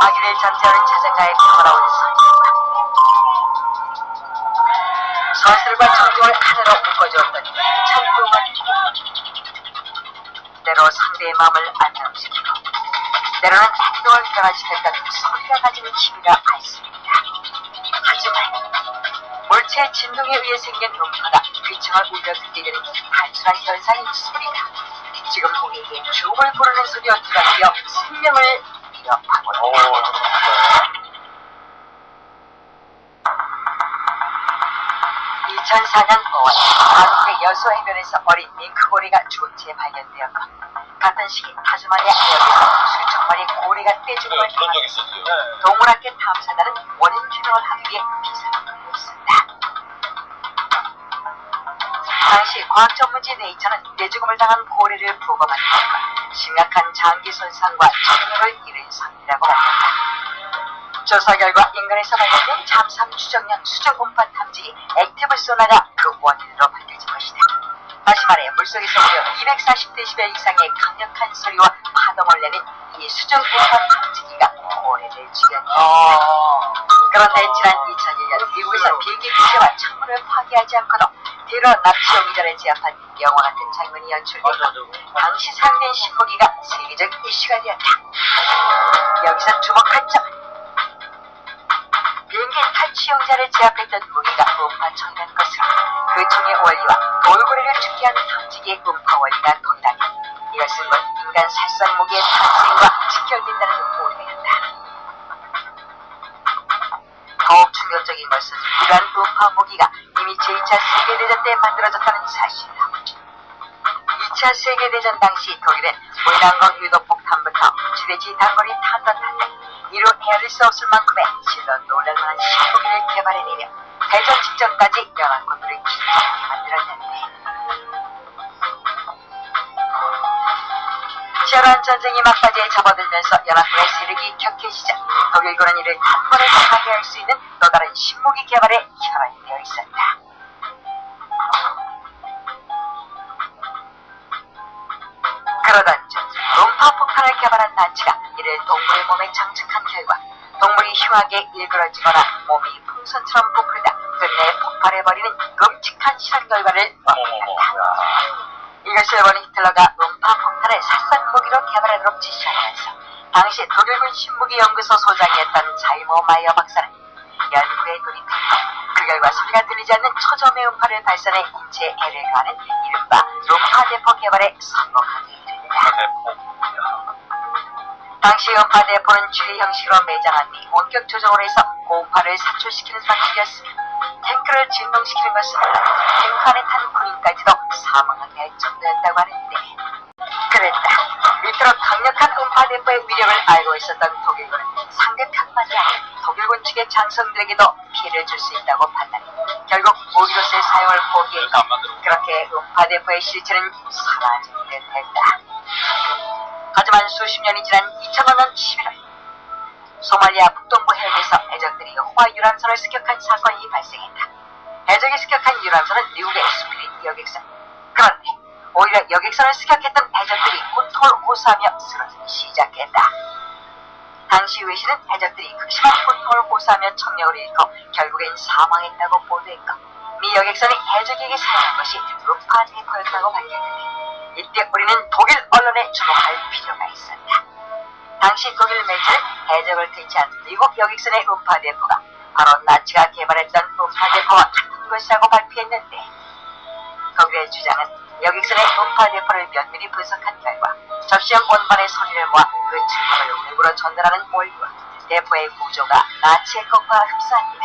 아기를 잠재우는 자장가의 평화로운 선율과 서술과 정중을 하나로 묶어주었더니 찬송한 때로 상대의 마음을 안정시키고 때로는 행동을 변화시켰던 소리가 가지는 힘이라 할 수 있다. 하지만 물체의 진동에 의해 생긴 음파가 귀청을 울려 들리는 단순한 현상인 소리가 지금 우리에게 죽음을 부르는 소리였기가 하여 생명을 위협하고 있다. 2004년 5월 한국의 여수 해변에서 어린 밍크고리가 죽은 채 발견되었고 같은 시기 타스마니아 해역에서 수천 마리의 고리가 떼죽음을 당하고 동물학계 탐사단은 원인 규명을 하기 위해 기사를 올리고 있습니다. 당시 과학 전문지 네이처는 떼죽음을 당한 고리를 보고만 했고 심각한 장기 손상과 청력을 잃은 상태라고 밝혔다. 조사 결과 인간에서 발견된 잠수함 추정량 수중 음파 탐지 액티브 소나가 그 원인으로 밝혀진 것이다. 다시 말해 물속에서 무려 240데시벨 이상의 강력한 소리와 파동을 내는 이 수중 음파 탐지기가 고래를 죽였다. 그런데 지난 2001년 미국에서 비행기 기체와 창문을 파괴하지 않고도 뒤로 납치 용의자를 제압한 영화 같은 장면이 연출되고 당시 사용된 신무기가 세계적 이슈가 되었다. 여기서 주목할 점은 비행기 탈취용자를 제압했던 무기가 음파청이라는 것으로 그 총의 원리와 돌고래를 죽게 하는 탐지기의 음파 원리가 동일하니 이것은 곧 인간 살상 무기의 탄생과 직결된다는 오해였다. 더욱 충격적인 것은 이러한 음파 무기가 이미 제2차 세계대전 때 만들어졌다는 사실이다. 2차 세계대전 당시 독일은 무인항공 유도폭탄부터 지대지 단거리 탄도탄 등 이루 헤아릴 수 없을 만큼의 실로 놀랄만한 신무기를 개발해내며 대전 직전까지 연합군들을 긴장하게 만들었는데 치열한 전쟁이 막바지에 접어들면서 연합군의 세력이 격해지자 독일군은 이를 단번에 파괴할 수 있는 또 다른 신무기 개발에 혈안이 되어 있었다. 그러던 중 음파폭탄을 개발한 단체가 이를 동물의 몸에 장착한 결과 동물이 흉하게 일그러지거나 몸이 풍선처럼 부풀다 끝내 폭발해버리는 끔찍한 실험 결과를 얻어냈다. 이것을 본 히틀러가 음파폭탄을 살상 무기로 개발하도록 지시하면서 당시 독일군 신무기 연구소 소장이었던 자이모 마이어 박사는 연구에 돌입했고 그 결과 소리가 들리지 않는 초저음의 음파를 발산해 인체에 해를 가하는 이른바 음파대포 개발에 성공하게 이르렀다. 당시 음파대포는 주의 형식으로 매장한 뒤 원격 조정으로 해서 고음파를 사출시키는 방식이었으며 탱크를 진동시키는 것은 탱크 안에 탄 군인까지도 사망하게 할 정도였다고 하는데 그랬다. 이토록 강력한 음파대포의 위력을 알고 있었던 독일군은 상대편만이 아닌 독일군 측의 장성들에게도 피해를 줄 수 있다고 판단해 결국 무기로서의 사용을 포기했고 그렇게 음파대포의 실체는 사라지게 됐다. 하지만 수십 년이 지난 2005년 11월 소말리아 북동부 해역에서 해적들이 호화 유람선을 습격한 사건이 발생했다. 해적이 습격한 유람선은 미국의 스피릿 여객선. 그런데 오히려 여객선을 습격했던 해적들이 고통을 호소하며 쓰러지기 시작했다. 당시 외신은 해적들이 극심한 고통을 호소하며 청력을 잃고 결국엔 사망했다고 보도했고 미 여객선이 해적에게 사용한 것이 음파대포였다고 밝혔는데 이때 우리는 독일 언론에 주목할 필요가 있었다. 당시 독일 매체는 해적을 퇴치한 미국 여객선의 음파대포가 바로 나치가 개발했던 음파대포와 같은 것이라고 발표했는데 독일의 주장은 여객선의 음파대포를 면밀히 분석한 결과 접시형 원반의 소리를 모아 그 증거를 외부로 전달하는 원리와 대포의 구조가 나치의 것과 흡사합니다.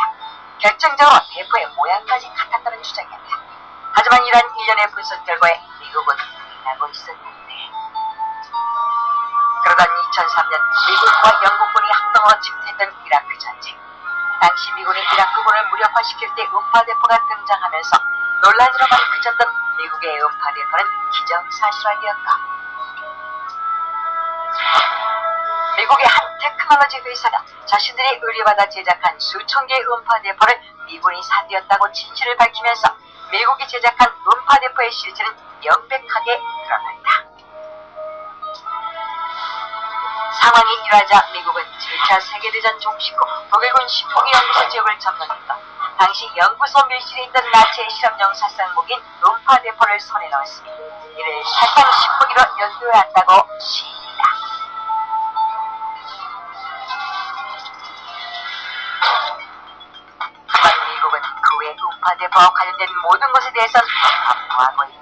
결정적으로 대포의 모양까지 같았다는 주장이었다. 하지만 이러한 일련의 분석 결과에 미국은 부인하고 있었는데 그러던 2003년 미국과 영국군이 합동으로 침투했던 이라크 전쟁. 당시 미군이 이라크군을 무력화시킬 때 음파대포가 등장하면서 논란으로만 그쳤던 미국의 음파대포는 기정사실화되었다. 미국의 한 테크놀로지 회사가 자신들이 의뢰받아 제작한 수천 개의 음파대포를 미군이 사들였다고 진실을 밝히면서 미국이 제작한 음파대포의 실체는 명백하게 드러난다. 상황이 이러하자 미국은 7차 세계대전 종식 후 독일군 신무기 연구소 지역을 점령했다. 당시 연구소 밀실에 있던 나치의 실험용 살상무기인 음파대포를 손에 넣었으니 이를 살상 신무기로 연구해야 한다고 시인다. 미국은 그 외 음파대포와 관련된 모든 것에 대해서는 확보하고 있다.